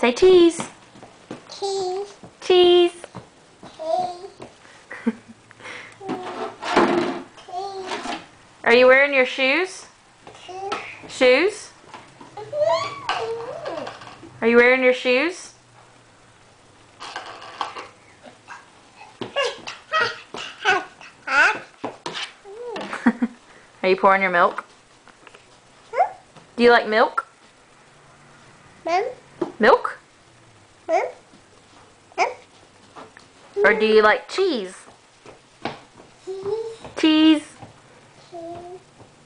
Say cheese. Cheese. Cheese. Cheese. Are you wearing your shoes? Shoes? Are you wearing your shoes? Are you pouring your milk? Do you like milk? Milk? Or do you like cheese? Cheese.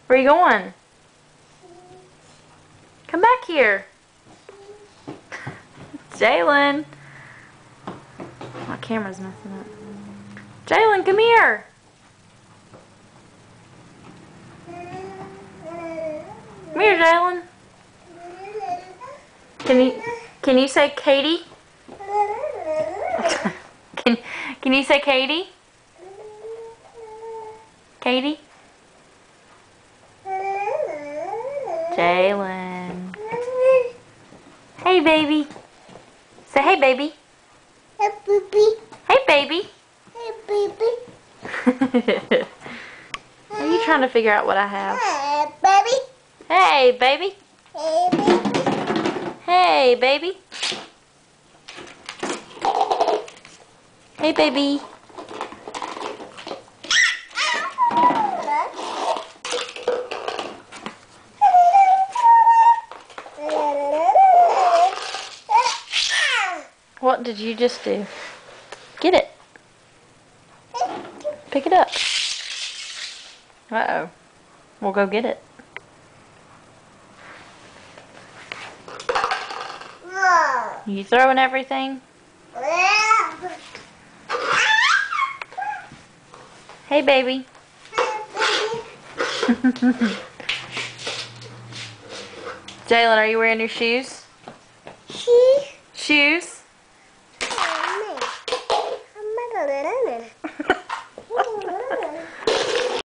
Where are you going? Come back here. Jalen. My camera's messing up. Jalen, come here. Come here, Jalen. Can you say Katie? Can you say Katie? Katie? Jalen. Hey, baby. Say hey, baby. Hey, baby. Hey, baby. Hey, baby. Are you trying to figure out what I have? Hey, baby. Hey, baby. Hey, baby. Hey, baby. Hey, baby. What did you just do? Get it. Pick it up. Uh-oh. We'll go get it. You throwing everything? Hey, baby. Jalen, are you wearing your shoes? Shoes?